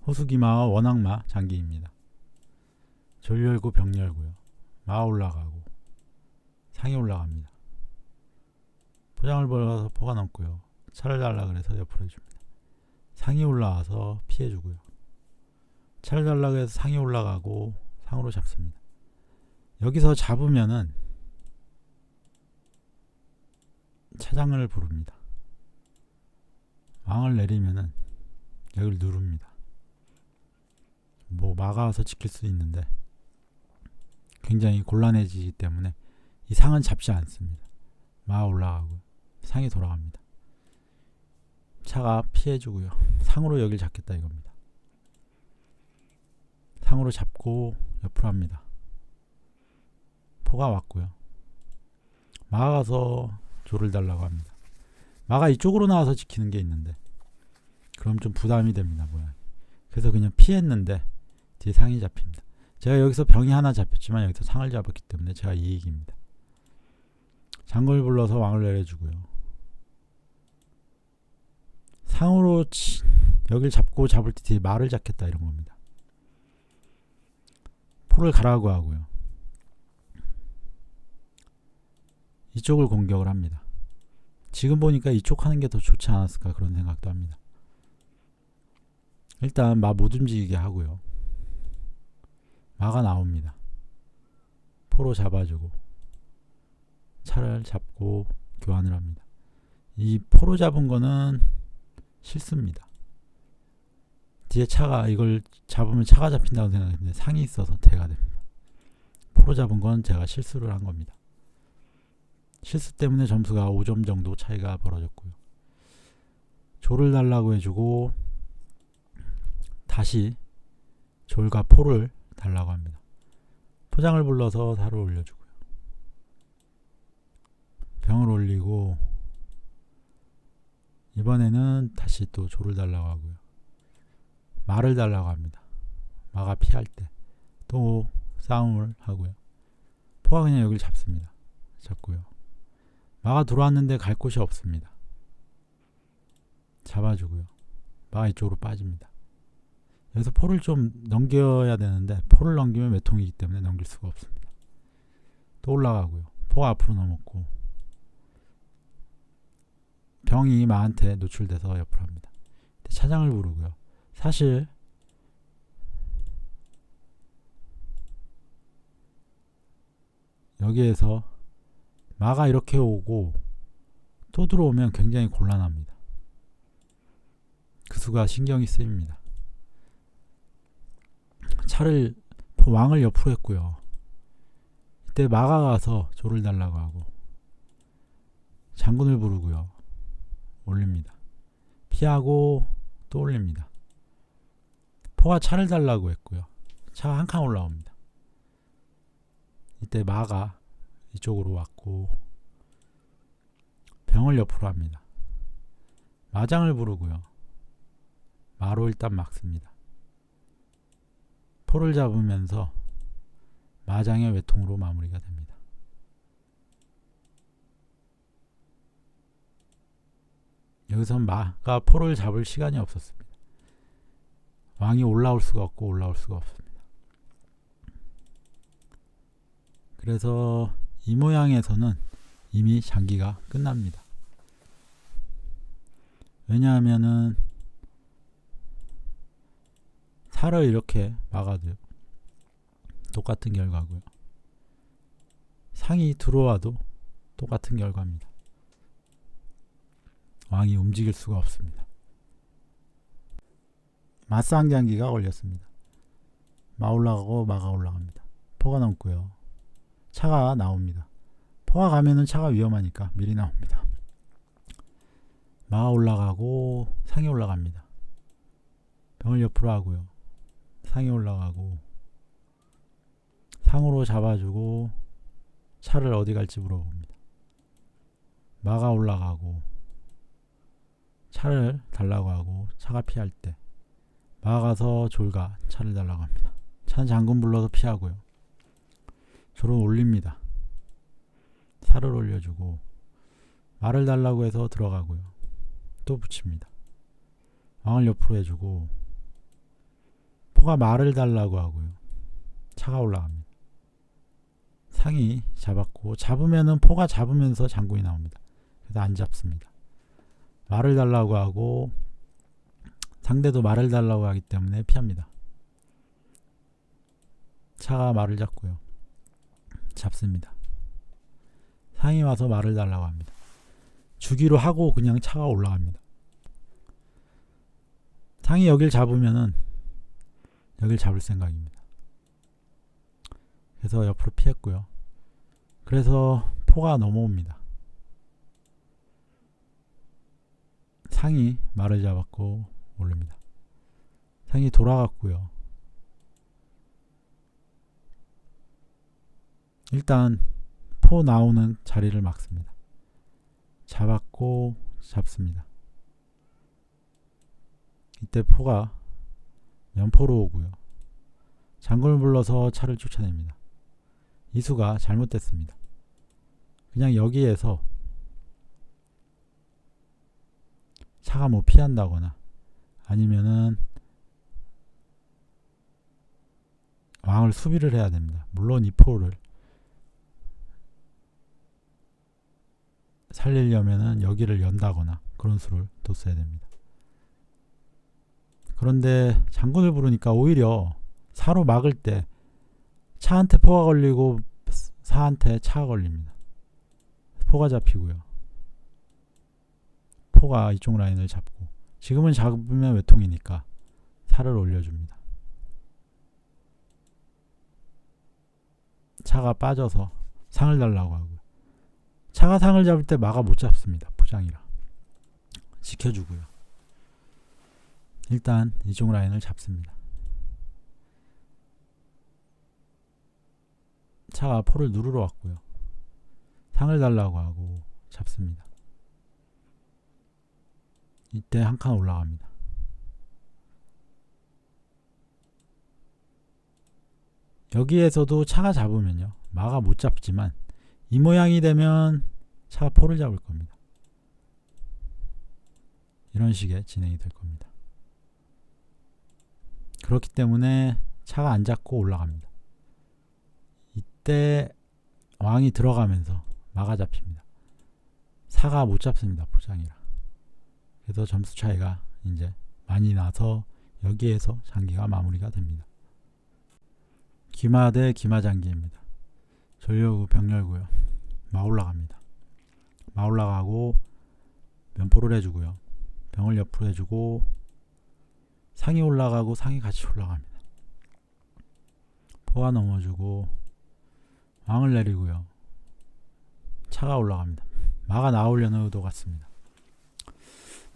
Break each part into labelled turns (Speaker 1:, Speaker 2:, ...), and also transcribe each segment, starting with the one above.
Speaker 1: 호수기마와 원악마 장기입니다. 졸 열고 병 열고요. 마 올라가고 상이 올라갑니다. 포장을 벌어서 포가 넘고요. 차를 달라 그래서 옆으로 해줍니다. 상이 올라와서 피해주고요. 차를 달라 그래서 상이 올라가고 상으로 잡습니다. 여기서 잡으면은 차장을 부릅니다. 왕을 내리면은 여기를 누릅니다. 마가 와서 지킬 수 있는데 굉장히 곤란해지기 때문에 이 상은 잡지 않습니다. 마 올라가고 상이 돌아갑니다. 차가 피해주고요. 상으로 여길 잡겠다 이겁니다. 상으로 잡고 옆으로 합니다. 포가 왔고요. 마가 가서 조를 달라고 합니다. 마가 이쪽으로 나와서 지키는 게 있는데 그럼 좀 부담이 됩니다. 그래서 그냥 피했는데 뒤에 상이 잡힙니다. 제가 여기서 병이 하나 잡혔지만 여기서 상을 잡았기 때문에 제가 이익입니다. 장군을 불러서 왕을 내려주고요. 상으로 여길 잡고 잡을 때 뒤에 말을 잡겠다 이런 겁니다. 포를 가라고 하고요. 이쪽을 공격을 합니다. 지금 보니까 이쪽 하는 게 더 좋지 않았을까 그런 생각도 합니다. 일단 마 못 움직이게 하고요. 마가 나옵니다. 포로 잡아주고 차를 잡고 교환을 합니다. 이 포로 잡은 거는 실수입니다. 뒤에 차가 이걸 잡으면 차가 잡힌다고 생각했는데 상이 있어서 대가 됩니다. 포로 잡은 건 제가 실수를 한 겁니다. 실수 때문에 점수가 5점 정도 차이가 벌어졌고요. 조를 달라고 해주고 다시 졸과 포를 달라고 합니다. 포장을 불러서 살을 올려주고요. 병을 올리고 이번에는 다시 또 조를 달라고 하고요. 말을 달라고 합니다. 마가 피할 때 또 싸움을 하고요. 포가 그냥 여기를 잡습니다. 잡고요. 마가 들어왔는데 갈 곳이 없습니다. 잡아주고요. 마가 이쪽으로 빠집니다. 여기서 포를 좀 넘겨야 되는데 포를 넘기면 외통이기 때문에 넘길 수가 없습니다. 또 올라가고요. 포가 앞으로 넘었고 병이 마한테 노출돼서 옆으로 합니다. 차장을 부르고요. 사실 여기에서 마가 이렇게 오고 또 들어오면 굉장히 곤란합니다. 그 수가 신경이 쓰입니다. 차를 왕을 옆으로 했고요. 이때 마가 가서 조를 달라고 하고 장군을 부르고요. 올립니다. 피하고 또 올립니다. 포가 차를 달라고 했고요. 차가 한 칸 올라옵니다. 이때 마가 이쪽으로 왔고 병을 옆으로 합니다. 마장을 부르고요. 마로 일단 막습니다. 포를 잡으면서 마장의 외통으로 마무리가 됩니다. 여기서 마가 포를 잡을 시간이 없었습니다. 왕이 올라올 수가 없고 올라올 수가 없습니다. 그래서 이 모양에서는 이미 장기가 끝납니다. 왜냐하면은 살을 이렇게 막아도요. 똑같은 결과고요. 상이 들어와도 똑같은 결과입니다. 왕이 움직일 수가 없습니다. 맞상장기가 걸렸습니다. 마 올라가고 마가 올라갑니다. 포가 넘고요. 차가 나옵니다. 포가 가면은 차가 위험하니까 미리 나옵니다. 마가 올라가고 상이 올라갑니다. 병을 옆으로 하고요. 상이 올라가고 상으로 잡아주고 차를 어디 갈지 물어봅니다. 마가 올라가고 차를 달라고 하고 차가 피할 때 마가 가서 졸가 차를 달라고 합니다. 차는 장군 불러서 피하고요. 졸을 올립니다. 살을 올려주고 말을 달라고 해서 들어가고요. 또 붙입니다. 왕을 옆으로 해주고 포가 말을 달라고 하고요. 차가 올라갑니다. 상이 잡았고, 잡으면은 포가 잡으면서 장군이 나옵니다. 그래서 안 잡습니다. 말을 달라고 하고 상대도 말을 달라고 하기 때문에 피합니다. 차가 말을 잡고요. 잡습니다. 상이 와서 말을 달라고 합니다. 주기로 하고 그냥 차가 올라갑니다. 상이 여길 잡으면은 여길 잡을 생각입니다. 그래서 옆으로 피했고요. 그래서 포가 넘어옵니다. 상이 말을 잡았고 올립니다. 상이 돌아갔고요. 일단 포 나오는 자리를 막습니다. 잡았고 잡습니다. 이때 포가 면포로 오고요. 장군을 불러서 차를 쫓아냅니다. 이수가 잘못됐습니다. 그냥 여기에서 차가 뭐 피한다거나 아니면은 왕을 수비를 해야 됩니다. 물론 이 포를 살리려면은 여기를 연다거나 그런 수를 뒀어야 됩니다. 그런데 장군을 부르니까 오히려 사로 막을 때 차한테 포가 걸리고 사한테 차가 걸립니다. 포가 잡히고요. 포가 이쪽 라인을 잡고, 지금은 잡으면 외통이니까 살을 올려줍니다. 차가 빠져서 상을 달라고 하고요. 차가 상을 잡을 때 마가 못 잡습니다. 포장이라 지켜주고요. 일단 이쪽 라인을 잡습니다. 차가 포를 누르러 왔고요. 상을 달라고 하고 잡습니다. 이때 한 칸 올라갑니다. 여기에서도 차가 잡으면요, 마가 못 잡지만 이 모양이 되면 차가 포를 잡을 겁니다. 이런 식의 진행이 될 겁니다. 그렇기 때문에 차가 안 잡고 올라갑니다. 이때 왕이 들어가면서 마가 잡힙니다. 사가 못 잡습니다. 포장이라. 그래서 점수 차이가 이제 많이 나서 여기에서 장기가 마무리가 됩니다. 기마 대 기마 장기입니다. 전려구 병렬고요. 마 올라갑니다. 마 올라가고 면포를 해주고요. 병을 옆으로 해주고 상이 올라가고 상이 같이 올라갑니다. 포가 넘어주고 왕을 내리고요. 차가 올라갑니다. 마가 나오려는 의도 같습니다.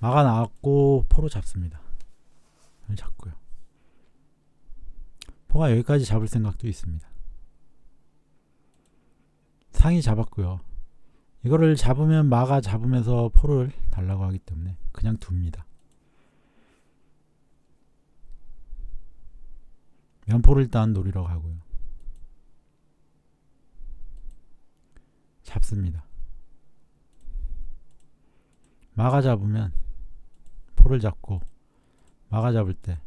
Speaker 1: 마가 나왔고 포로 잡습니다. 잡고요. 포가 여기까지 잡을 생각도 있습니다. 상이 잡았고요. 이거를 잡으면 마가 잡으면서 포를 달라고 하기 때문에 그냥 둡니다. 면포를 일단 노리러 가고요. 잡습니다. 마가 잡으면 포를 잡고, 마가 잡을 때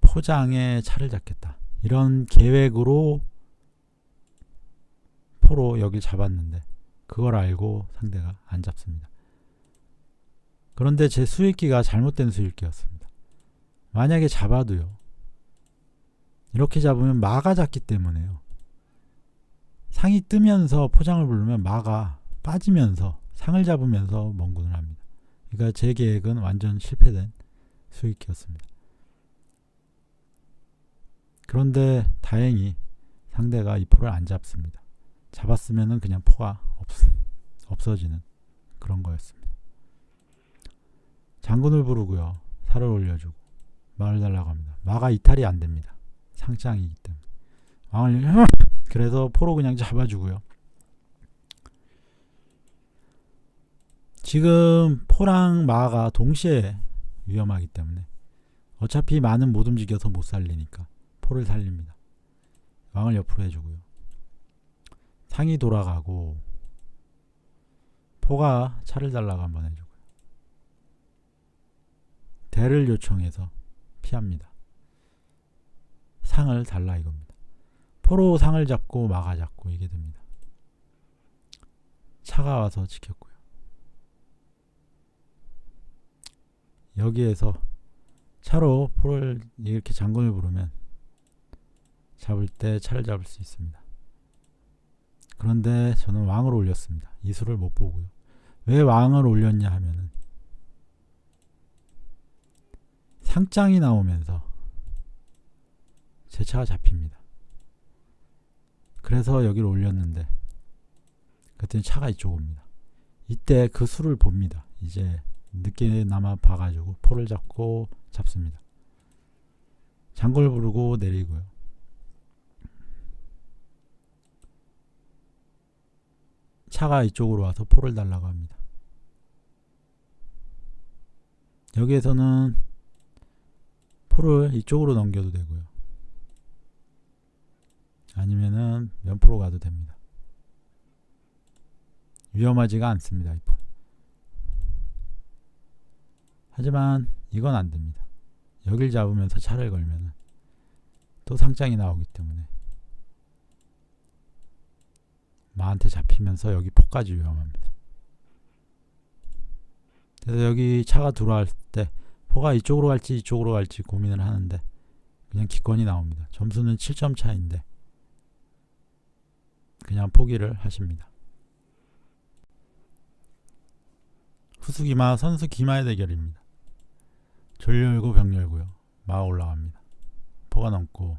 Speaker 1: 포장에 차를 잡겠다, 이런 계획으로 포로 여길 잡았는데 그걸 알고 상대가 안 잡습니다. 그런데 제 수읽기가 잘못된 수읽기였습니다. 만약에 잡아도요, 이렇게 잡으면 마가 잡기 때문에요, 상이 뜨면서 포장을 부르면 마가 빠지면서 상을 잡으면서 멍군을 합니다. 그러니까 제 계획은 완전 실패된 수익이었습니다. 그런데 다행히 상대가 이 포를 안 잡습니다. 잡았으면 그냥 포가 없어지는 그런 거였습니다. 장군을 부르고요. 살을 올려주고 마를 달라고 합니다. 마가 이탈이 안 됩니다. 상장이기 때문에. 왕을 그래서 포로 그냥 잡아주고요. 지금 포랑 마가 동시에 위험하기 때문에 어차피 마는 못 움직여서 못 살리니까 포를 살립니다. 왕을 옆으로 해주고요. 상이 돌아가고 포가 차를 달라고 한번 해주고요. 대를 요청해서 피합니다. 상을 달라 이겁니다. 포로 상을 잡고 마가 잡고 이게 됩니다. 차가 와서 지켰고요. 여기에서 차로 포를 이렇게 장군을 부르면 잡을 때 차를 잡을 수 있습니다. 그런데 저는 왕을 올렸습니다. 이 수를 못 보고요. 왜 왕을 올렸냐 하면은 상장이 나오면서 제 차가 잡힙니다. 그래서 여기를 올렸는데 그랬더니 차가 이쪽 옵니다. 이때 그 수를 봅니다. 이제 늦게나마 봐가지고 포를 잡고 잡습니다. 장군을 부르고 내리고요. 차가 이쪽으로 와서 포를 달라고 합니다. 여기에서는 포를 이쪽으로 넘겨도 되고요. 아니면은 면포로 가도 됩니다. 위험하지가 않습니다. 이 포. 하지만 이건 안 됩니다. 여길 잡으면서 차를 걸면은 또 상장이 나오기 때문에 마한테 잡히면서 여기 포까지 위험합니다. 그래서 여기 차가 들어갈 때 포가 이쪽으로 갈지 이쪽으로 갈지 고민을 하는데 그냥 기권이 나옵니다. 점수는 7점 차인데 그냥 포기를 하십니다. 후수기마 선수 기마의 대결입니다. 졸 열고 병 열고요. 마 올라갑니다. 포가 넘고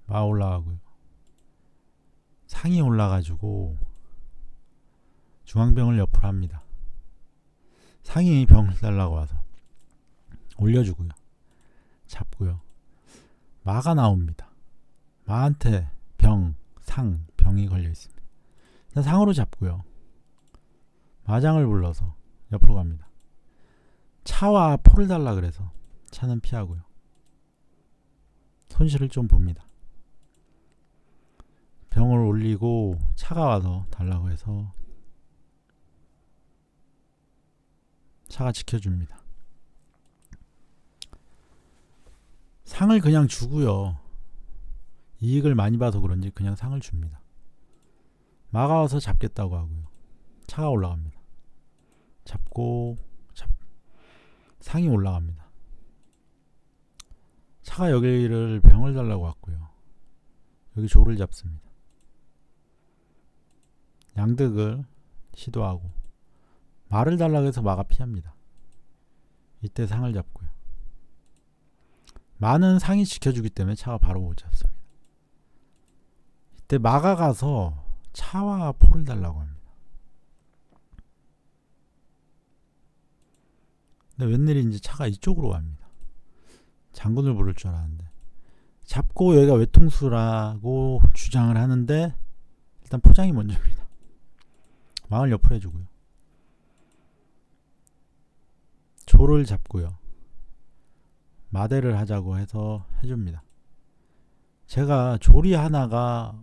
Speaker 1: 마 올라가고요. 상이 올라가지고 중앙병을 옆으로 합니다. 상이 병을 달라고 와서 올려주고요. 잡고요. 마가 나옵니다. 마한테 병, 상, 병이 걸려 있습니다. 상으로 잡고요. 마장을 불러서 옆으로 갑니다. 차와 포를 달라 그래서 차는 피하고요. 손실을 좀 봅니다. 병을 올리고 차가 와서 달라고 해서 차가 지켜줍니다. 상을 그냥 주고요. 이익을 많이 봐서 그런지 그냥 상을 줍니다. 마가 와서 잡겠다고 하고요. 차가 올라갑니다. 잡고 상이 올라갑니다. 차가 여기를 병을 달라고 왔고요. 여기 조를 잡습니다. 양득을 시도하고 마를 달라고 해서 마가 피합니다. 이때 상을 잡고요. 마는 상이 지켜주기 때문에 차가 바로 못 잡습니다. 이때 마가 가서 차와 포를 달라고 합니다. 근데 웬일인지 차가 이쪽으로 갑니다. 장군을 부를 줄 알았는데 잡고 여기가 외통수라고 주장을 하는데 일단 포장이 먼저입니다. 망을 옆으로 해주고요. 조를 잡고요. 마대를 하자고 해서 해줍니다. 제가 조리 하나가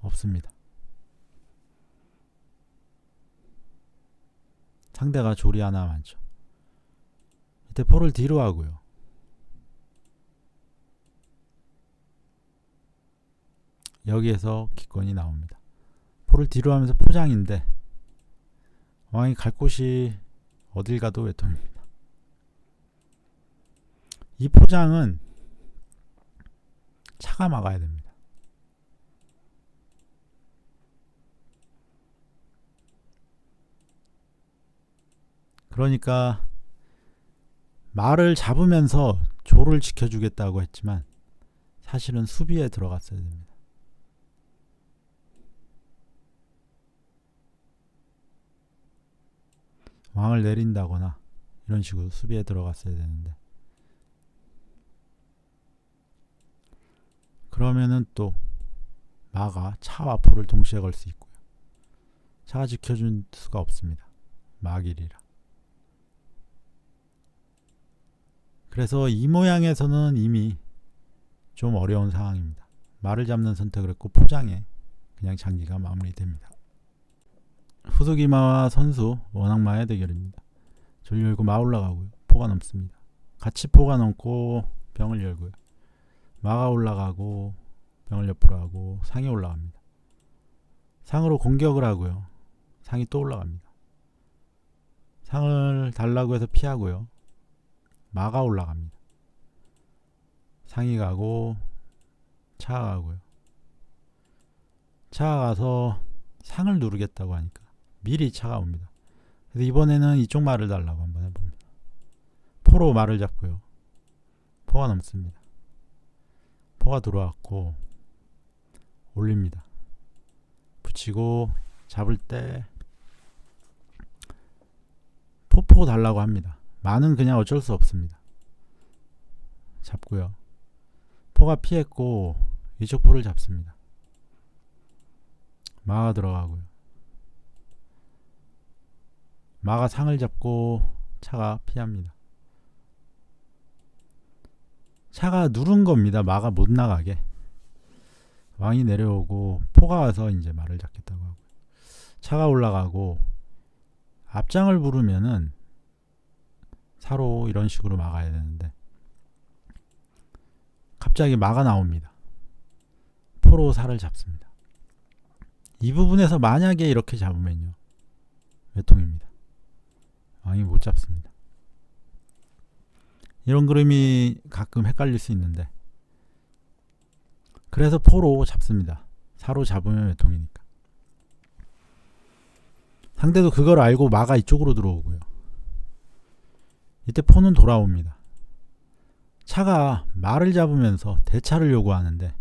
Speaker 1: 없습니다. 상대가 조리 하나 많죠. 이때 포를 뒤로 하고요. 여기에서 기권이 나옵니다. 포를 뒤로 하면서 포장인데 왕이 갈 곳이 어딜 가도 외통입니다. 이 포장은 차가 막아야 됩니다. 그러니까 말을 잡으면서 조를 지켜주겠다고 했지만 사실은 수비에 들어갔어야 됩니다. 왕을 내린다거나 이런 식으로 수비에 들어갔어야 되는데 그러면은 또 마가 차와 포를 동시에 걸 수 있고요. 차가 지켜줄 수가 없습니다. 마길이라. 그래서 이 모양에서는 이미 좀 어려운 상황입니다. 말을 잡는 선택을 했고 포장에 그냥 장기가 마무리됩니다. 후수기마와 선수 원악마의 대결입니다. 졸 열고 마 올라가고요. 포가 넘습니다. 같이 포가 넘고 병을 열고요. 마가 올라가고 병을 옆으로 하고 상이 올라갑니다. 상으로 공격을 하고요. 상이 또 올라갑니다. 상을 달라고 해서 피하고요. 마가 올라갑니다. 상이 가고 차가 가고요. 차가 가서 상을 누르겠다고 하니까 미리 차가 옵니다. 그래서 이번에는 이쪽 말을 달라고 한번 해봅니다. 포로 말을 잡고요. 포가 넘습니다. 포가 들어왔고 올립니다. 붙이고 잡을 때 포 달라고 합니다. 마는 그냥 어쩔 수 없습니다. 잡고요. 포가 피했고 이쪽 포를 잡습니다. 마가 들어가고요. 마가 상을 잡고 차가 피합니다. 차가 누른 겁니다. 마가 못 나가게. 왕이 내려오고 포가 와서 이제 말을 잡겠다고 하고 차가 올라가고 앞장을 부르면은 사로 이런 식으로 막아야 되는데 갑자기 마가 나옵니다. 포로 살을 잡습니다. 이 부분에서 만약에 이렇게 잡으면요 외통입니다. 왕이 못 잡습니다. 이런 그림이 가끔 헷갈릴 수 있는데 그래서 포로 잡습니다. 사로 잡으면 외통이니까. 상대도 그걸 알고 마가 이쪽으로 들어오고요. 이때 포는 돌아옵니다. 차가 말을 잡으면서 대차를 요구하는데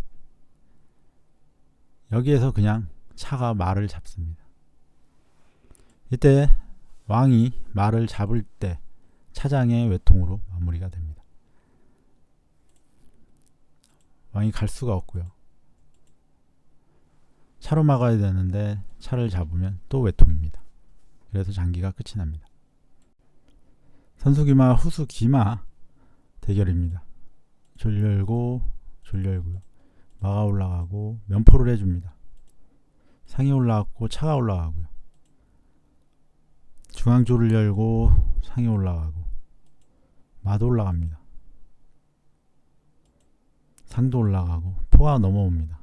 Speaker 1: 여기에서 그냥 차가 말을 잡습니다. 이때 왕이 말을 잡을 때 차장의 외통으로 마무리가 됩니다. 왕이 갈 수가 없고요. 차로 막아야 되는데 차를 잡으면 또 외통입니다. 그래서 장기가 끝이 납니다. 선수기마 후수기마 대결입니다. 졸열고 졸열고요. 마가 올라가고 면포를 해줍니다. 상이 올라갔고 차가 올라가고요. 중앙조를 열고 상이 올라가고 마도 올라갑니다. 상도 올라가고 포가 넘어옵니다.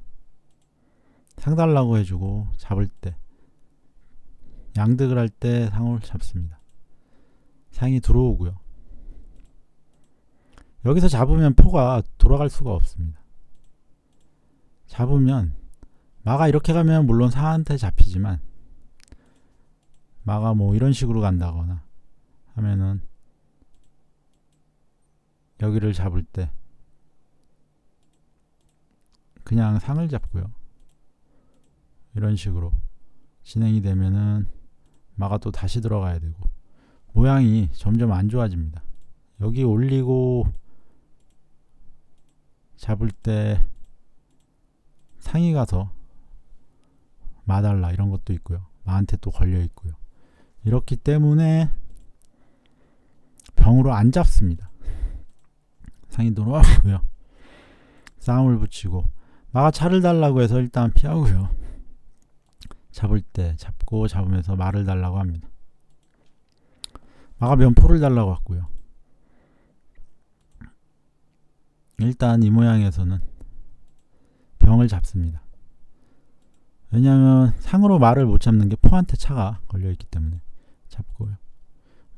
Speaker 1: 상 달라고 해주고 잡을 때 양득을 할 때 상을 잡습니다. 상이 들어오고요. 여기서 잡으면 포가 돌아갈 수가 없습니다. 잡으면 마가 이렇게 가면 물론 상한테 잡히지만 마가 뭐 이런 식으로 간다거나 하면은 여기를 잡을 때 그냥 상을 잡고요. 이런 식으로 진행이 되면은 마가 또 다시 들어가야 되고 모양이 점점 안 좋아집니다. 여기 올리고 잡을 때 상이 가서 마달라 이런 것도 있고요. 마한테 또 걸려 있고요. 이렇기 때문에 병으로 안 잡습니다. 상이 돌아오고요. 싸움을 붙이고 마가 차를 달라고 해서 일단 피하고요. 잡을 때 잡고 잡으면서 말을 달라고 합니다. 마가 면포를 달라고 했고요. 일단 이 모양에서는 병을 잡습니다. 왜냐하면 상으로 말을 못 잡는 게 포한테 차가 걸려있기 때문에 잡고요.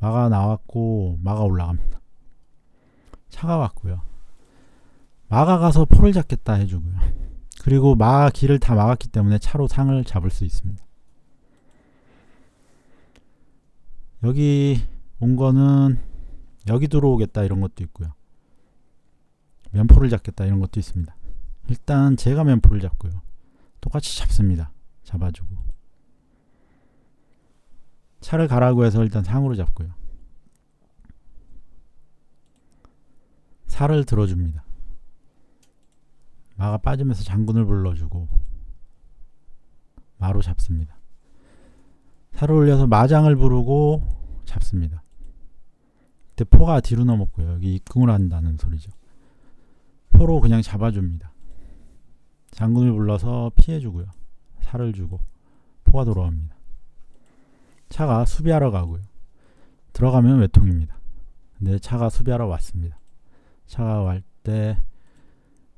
Speaker 1: 마가 나왔고 마가 올라갑니다. 차가 왔고요. 마가 가서 포를 잡겠다 해주고요. 그리고 마 길을 다 막았기 때문에 차로 상을 잡을 수 있습니다. 여기 온 거는 여기 들어오겠다 이런 것도 있고요. 면포를 잡겠다 이런 것도 있습니다. 일단 제가 면포를 잡고요. 똑같이 잡습니다. 잡아주고 차를 가라고 해서 일단 상으로 잡고요. 살을 들어줍니다. 마가 빠지면서 장군을 불러주고 마로 잡습니다. 살을 올려서 마장을 부르고 잡습니다. 그때 포가 뒤로 넘었고요. 여기 입궁을 한다는 소리죠. 포로 그냥 잡아줍니다. 장군을 불러서 피해주고요. 살을 주고 포가 돌아옵니다. 차가 수비하러 가고요. 들어가면 외통입니다. 근데 차가 수비하러 왔습니다. 차가 갈 때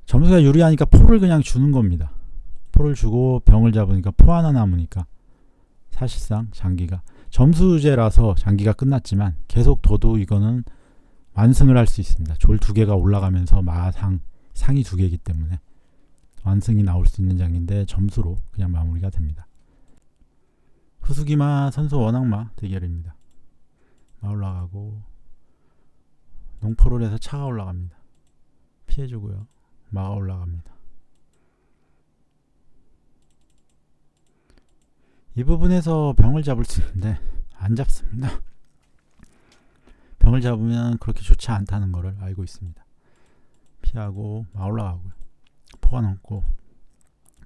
Speaker 1: 점수가 유리하니까 포를 그냥 주는 겁니다. 포를 주고 병을 잡으니까 포 하나 남으니까 사실상 장기가 점수제라서 장기가 끝났지만 계속 둬도 이거는 완승을 할 수 있습니다. 졸 2개가 올라가면서 상이 2개이기 때문에 완승이 나올 수 있는 장인데 점수로 그냥 마무리가 됩니다. 후수기마 선수 원악마 대결입니다. 마 올라가고 농포를 해서 차가 올라갑니다. 피해주고요. 마가 올라갑니다. 이 부분에서 병을 잡을 수 있는데 안 잡습니다. 병을 잡으면 그렇게 좋지 않다는 것을 알고 있습니다. 피하고 마 올라가고요. 포가 넘고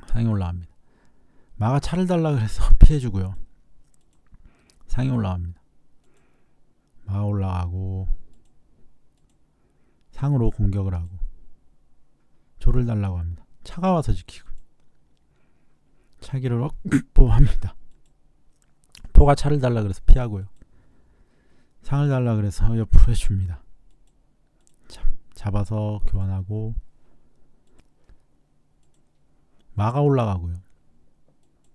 Speaker 1: 상이 올라갑니다. 마가 차를 달라 그래서 피해주고요. 상이 올라갑니다. 마가 올라가고 상으로 공격을 하고 조를 달라고 합니다. 차가 와서 지키고 차기를 확보합니다. 포가 차를 달라 그래서 피하고요. 상을 달라 그래서 옆으로 해줍니다. 잡아서 교환하고 마가 올라가고요.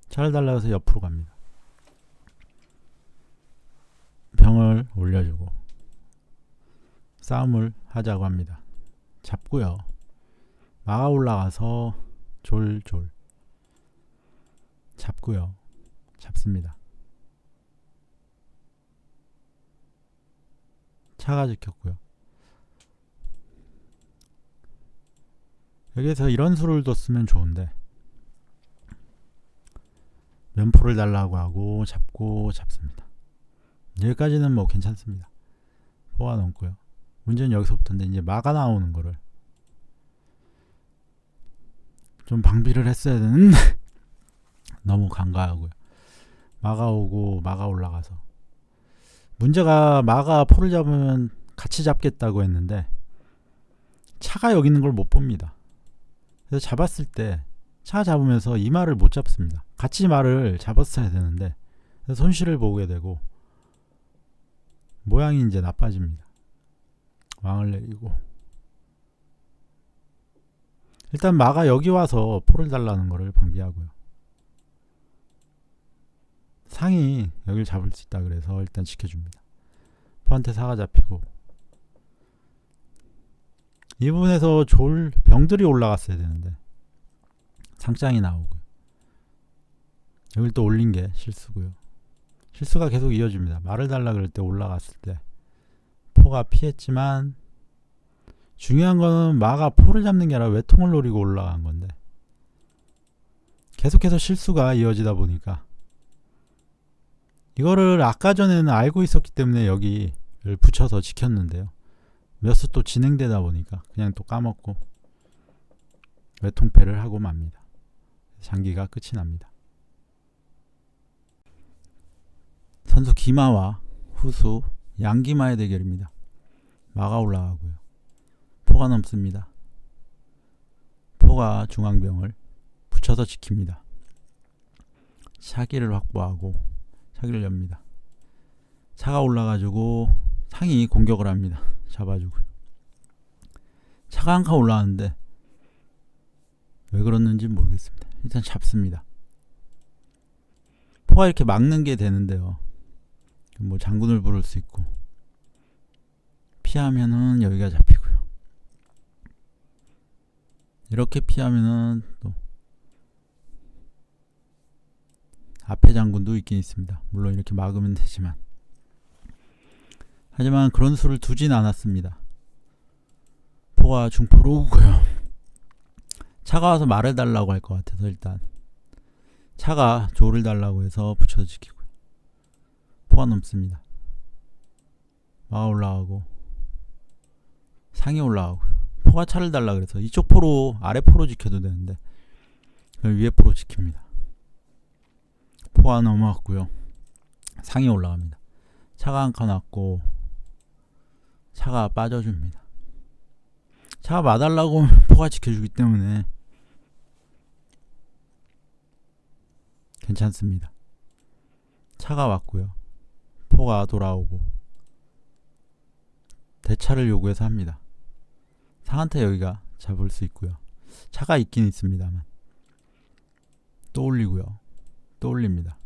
Speaker 1: 차를 달라 그래서 옆으로 갑니다. 병을 올려주고 싸움을 하자고 합니다. 잡고요. 마가 올라가서 졸 잡고요. 잡습니다. 차가 지켰고요. 여기에서 이런 수를 뒀으면 좋은데 면포를 달라고 하고 잡고 잡습니다. 여기까지는 뭐 괜찮습니다. 포가 넘고요. 문제는 여기서부터인데 이제 마가 나오는 거를 좀 방비를 했어야 되는데 너무 간과하고요. 마가 오고 마가 올라가서 문제가 마가 포를 잡으면 같이 잡겠다고 했는데 차가 여기 있는 걸 못 봅니다. 그래서 잡았을 때 차가 잡으면서 이 말을 못 잡습니다. 같이 말을 잡았어야 되는데 손실을 보게 되고 모양이 이제 나빠집니다. 왕을 내리고 일단 마가 여기 와서 포를 달라는 거를 방비하고요. 상이 여기를 잡을 수 있다 그래서 일단 지켜줍니다. 포한테 사가 잡히고 이 부분에서 병들이 올라갔어야 되는데 상장이 나오고요. 여길 또 올린 게 실수고요. 실수가 계속 이어집니다. 말을 달라 그럴 때 올라갔을 때 포가 피했지만 중요한 거는 마가 포를 잡는 게 아니라 외통을 노리고 올라간 건데 계속해서 실수가 이어지다 보니까 이거를 아까 전에는 알고 있었기 때문에 여기를 붙여서 지켰는데요. 몇 수 또 진행되다 보니까 그냥 또 까먹고 외통패를 하고 맙니다. 장기가 끝이 납니다. 선수 기마와 후수 양기마의 대결입니다. 마가 올라가고요. 포가 넘습니다. 포가 중앙병을 붙여서 지킵니다. 차기를 확보하고 차기를 엽니다. 차가 올라가지고 상이 공격을 합니다. 잡아주고요. 차가 한 칸 올라왔는데 왜 그랬는지 모르겠습니다. 일단 잡습니다. 포가 이렇게 막는 게 되는데요. 뭐 장군을 부를 수 있고 피하면은 여기가 잡히고요. 이렇게 피하면은 또 앞에 장군도 있긴 있습니다. 물론 이렇게 막으면 되지만 하지만 그런 수를 두진 않았습니다. 포가 중포로 오고요. 차가 와서 말을 달라고 할 것 같아서 일단 차가 조를 달라고 해서 붙여서 지키고요. 포가 넘습니다. 마가 올라가고 상이 올라가고요. 포가 차를 달라 그래서 이쪽 포로 아래 포로 지켜도 되는데 위에 포로 지킵니다. 포가 넘어왔고요. 상이 올라갑니다. 차가 한 칸 왔고 차가 빠져줍니다. 차가 마달라고 하면 포가 지켜주기 때문에 괜찮습니다. 차가 왔고요. 포가 돌아오고 대차를 요구해서 합니다. 상한테 여기가 잡을 수 있고요. 차가 있긴 있습니다만 또 올리고요. 또 올립니다.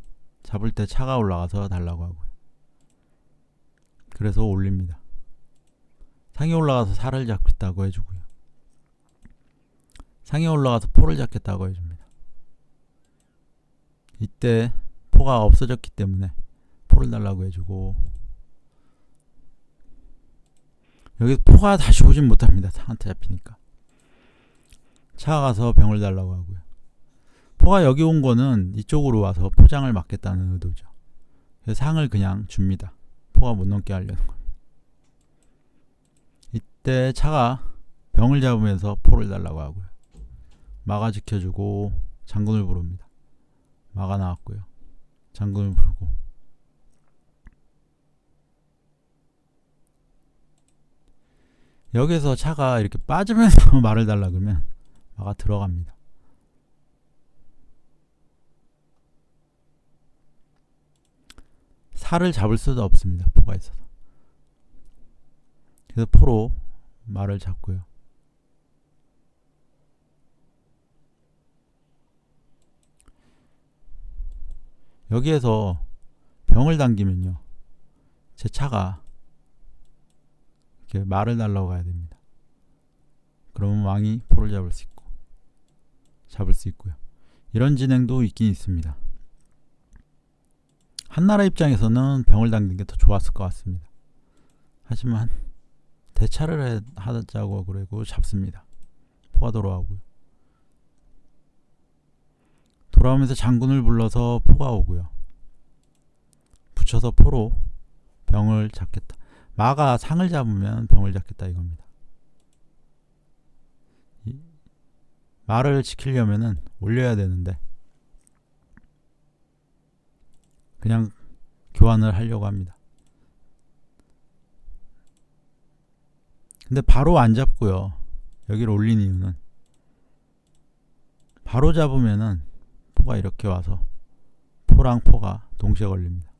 Speaker 1: 잡을 때 차가 올라가서 달라고 하고요. 그래서 올립니다. 상에 올라가서 살을 잡겠다고 해주고요. 상에 올라가서 포를 잡겠다고 해줍니다. 이때 포가 없어졌기 때문에 포를 달라고 해주고, 여기 포가 다시 오진 못합니다. 상한테 잡히니까. 차가 가서 병을 달라고 하고요. 포가 여기 온 거는 이쪽으로 와서 포장을 막겠다는 의도죠. 그래서 상을 그냥 줍니다. 포가 못 넘게 하려는 겁니다. 이때 차가 병을 잡으면서 포를 달라고 하고요. 마가 지켜주고 장군을 부릅니다. 마가 나왔고요. 장군을 부르고, 여기서 차가 이렇게 빠지면서 말을 달라 그러면 마가 들어갑니다. 살을 잡을 수도 없습니다. 포가 있어서. 그래서 포로 말을 잡고요. 여기에서 병을 당기면요, 제 차가 이렇게 말을 달라고 가야 됩니다. 그러면 왕이 포를 잡을 수 있고요. 이런 진행도 있긴 있습니다. 한나라 입장에서는 병을 당기는 게 더 좋았을 것 같습니다. 하지만 대차를 하자고 그러고 잡습니다. 포가 돌아오고요. 돌아오면서 장군을 불러서 포가 오고요. 붙여서 포로 병을 잡겠다. 마가 상을 잡으면 병을 잡겠다 이겁니다. 말을 지키려면은 올려야 되는데 그냥 교환을 하려고 합니다. 근데 바로 안 잡고요. 여기를 올린 이유는, 바로 잡으면은 포가 이렇게 와서 포랑 포가 동시에 걸립니다.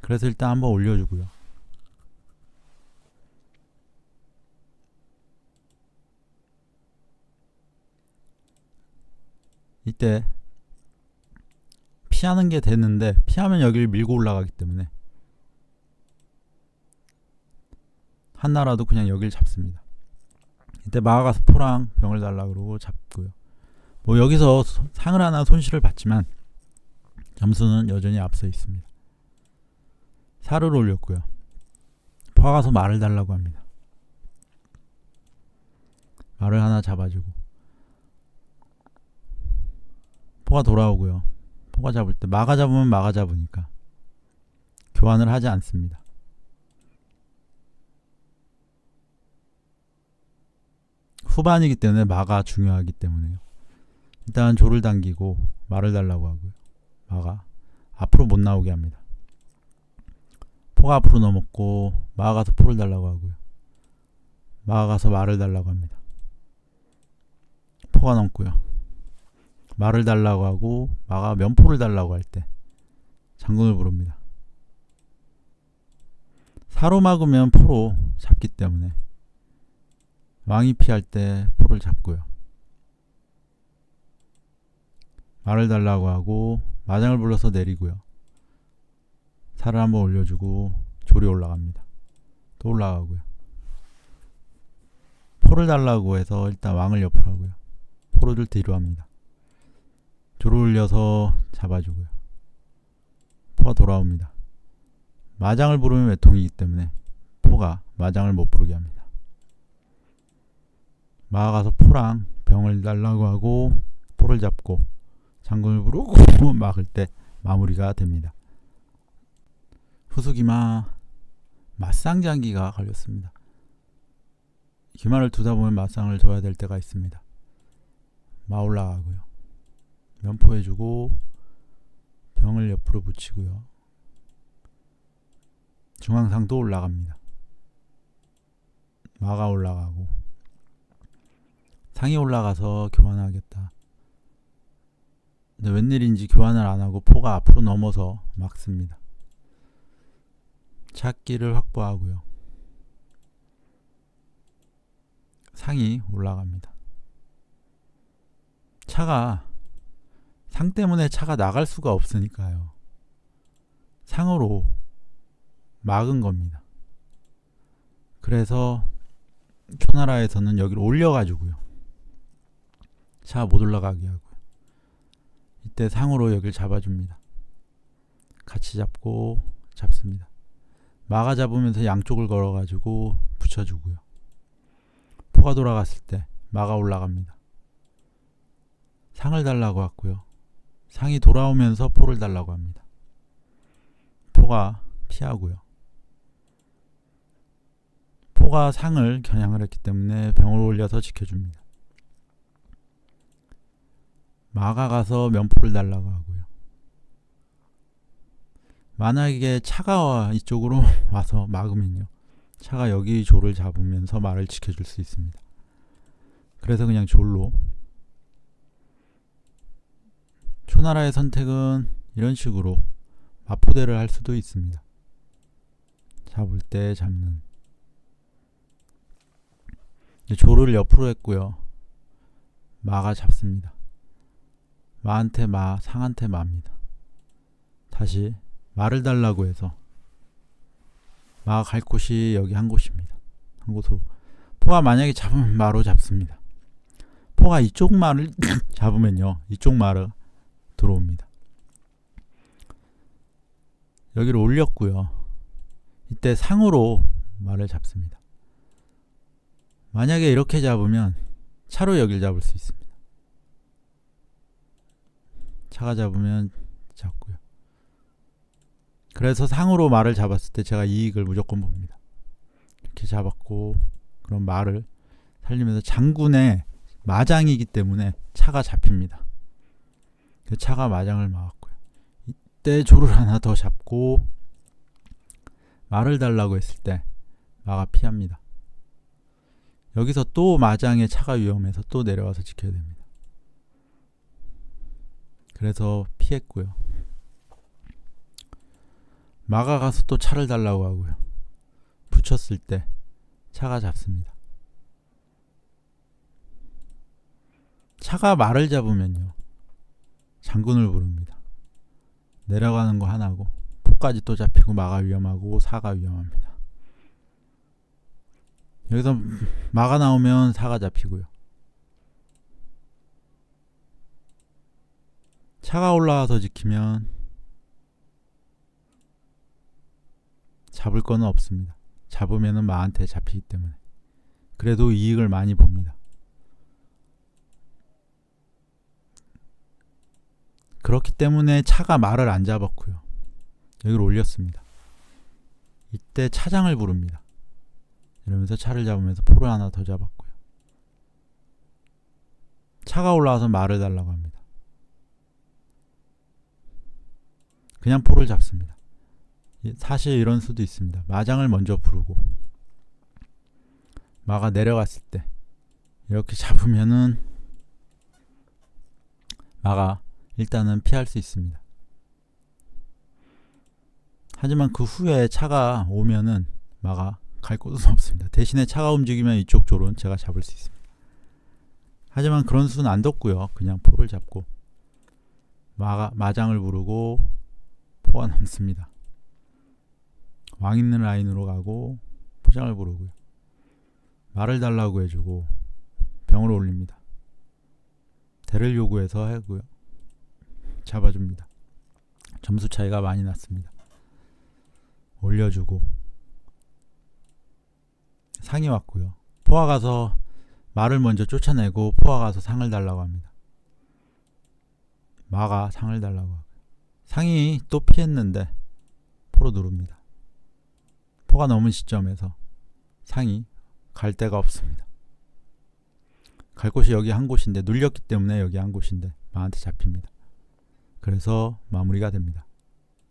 Speaker 1: 그래서 일단 한번 올려주고요. 이때 피하는 게 되는데, 피하면 여기를 밀고 올라가기 때문에 한나라도 그냥 여기를 잡습니다. 이때 마가 가서 포랑 병을 달라고 그러고 잡고요. 뭐 여기서 상을 하나 손실을 받지만 점수는 여전히 앞서 있습니다. 살을 올렸고요. 포가 가서 말을 달라고 합니다. 말을 하나 잡아주고, 포가 돌아오고요. 포가 잡을 때 마가 잡으면 마가 잡으니까 교환을 하지 않습니다. 후반이기 때문에 마가 중요하기 때문에요. 일단 조를 당기고 말을 달라고 하고요. 마가 앞으로 못 나오게 합니다. 포가 앞으로 넘었고 마가 가서 포를 달라고 하고요. 마가 가서 말을 달라고 합니다. 포가 넘고요. 말을 달라고 하고 마가 면포를 달라고 할 때 장군을 부릅니다. 사로 막으면 포로 잡기 때문에 왕이 피할 때 포를 잡고요. 말을 달라고 하고 마장을 불러서 내리고요. 살을 한번 올려주고 조리 올라갑니다. 또 올라가고요. 포를 달라고 해서 일단 왕을 옆으로 하고요. 포를 뒤로 합니다. 조를 올려서 잡아주고요. 포가 돌아옵니다. 마장을 부르면 외통이기 때문에 포가 마장을 못 부르게 합니다. 마가 가서 포랑 병을 달라고 하고 포를 잡고 장군을 부르고 막을 때 마무리가 됩니다. 후수기마 맞상장기가 걸렸습니다. 기마를 두다 보면 맞상을 져야 될 때가 있습니다. 마 올라가고요. 면포해주고 병을 옆으로 붙이고요. 중앙상도 올라갑니다. 마가 올라가고 상이 올라가서 교환하겠다. 근데 웬일인지 교환을 안하고 포가 앞으로 넘어서 막습니다. 찾기를 확보하고요. 상이 올라갑니다. 상 때문에 차가 나갈 수가 없으니까요. 상으로 막은 겁니다. 그래서 초나라에서는 여기를 올려가지고요. 차가 못 올라가게 하고요. 이때 상으로 여기를 잡아줍니다. 같이 잡습니다. 막아 잡으면서 양쪽을 걸어가지고 붙여주고요. 포가 돌아갔을 때 막아 올라갑니다. 상을 달라고 했고요. 상이 돌아오면서 포를 달라고 합니다. 포가 피하고요. 포가 상을 겨냥을 했기 때문에 병을 올려서 지켜줍니다. 마가 가서 면포를 달라고 하고요. 만약에 차가 이쪽으로 와서 막으면요. 차가 여기 조를 잡으면서 말을 지켜줄 수 있습니다. 그래서 그냥 졸로. 초나라의 선택은 이런 식으로 마포대를 할 수도 있습니다. 잡을 때 잡는. 조를 옆으로 했고요. 마가 잡습니다. 마한테 마, 상한테 마입니다. 다시 마를 달라고 해서 마가 갈 곳이 여기 한 곳입니다. 한 곳으로. 포가 만약에 잡으면 마로 잡습니다. 포가 이쪽 마를 잡으면요. 이쪽 마를 들어옵니다. 여기를 올렸고요. 이때 상으로 마를 잡습니다. 만약에 이렇게 잡으면 차로 여기를 잡을 수 있습니다. 차가 잡으면 잡고요. 그래서 상으로 말을 잡았을 때 제가 이익을 무조건 봅니다. 이렇게 잡았고 그럼 말을 살리면서 장군의 마장이기 때문에 차가 잡힙니다. 그 차가 마장을 막았고요. 이때 조를 하나 더 잡고 말을 달라고 했을 때 마가 피합니다. 여기서 또 마장의 차가 위험해서 또 내려와서 지켜야 됩니다. 그래서 피했고요. 마가 가서 또 차를 달라고 하고요. 붙였을 때 차가 잡습니다. 차가 말을 잡으면요. 장군을 부릅니다. 내려가는 거 하나고 포까지 또 잡히고 마가 위험하고 사가 위험합니다. 여기서 마가 나오면 사가 잡히고요. 차가 올라와서 지키면 잡을 거는 없습니다. 잡으면은 마한테 잡히기 때문에. 그래도 이익을 많이 봅니다. 그렇기 때문에 차가 말을 안 잡았고요. 여기를 올렸습니다. 이때 차장을 부릅니다. 이러면서 차를 잡으면서 포를 하나 더 잡았고요. 차가 올라와서 말을 달라고 합니다. 그냥 포를 잡습니다. 사실 이런 수도 있습니다. 마장을 먼저 부르고 마가 내려갔을 때 이렇게 잡으면은 마가 일단은 피할 수 있습니다. 하지만 그 후에 차가 오면은 마가 갈 곳은 없습니다. 대신에 차가 움직이면 이쪽 조는 제가 잡을 수 있습니다. 하지만 그런 수는 안 뒀고요. 그냥 포를 잡고 마장을 부르고 포가 남습니다. 왕 있는 라인으로 가고 포장을 부르고요. 말을 달라고 해주고 병을 올립니다. 대를 요구해서 하고요. 잡아줍니다. 점수 차이가 많이 났습니다. 올려주고 상이 왔고요. 포가 가서 말을 먼저 쫓아내고 포가 가서 상을 달라고 합니다. 마가 상을 달라고 하고요. 상이 또 피했는데 포로 누릅니다. 포가 넘은 시점에서 상이 갈 데가 없습니다. 갈 곳이 여기 한 곳인데 눌렸기 때문에 여기 한 곳인데 마한테 잡힙니다. 그래서 마무리가 됩니다.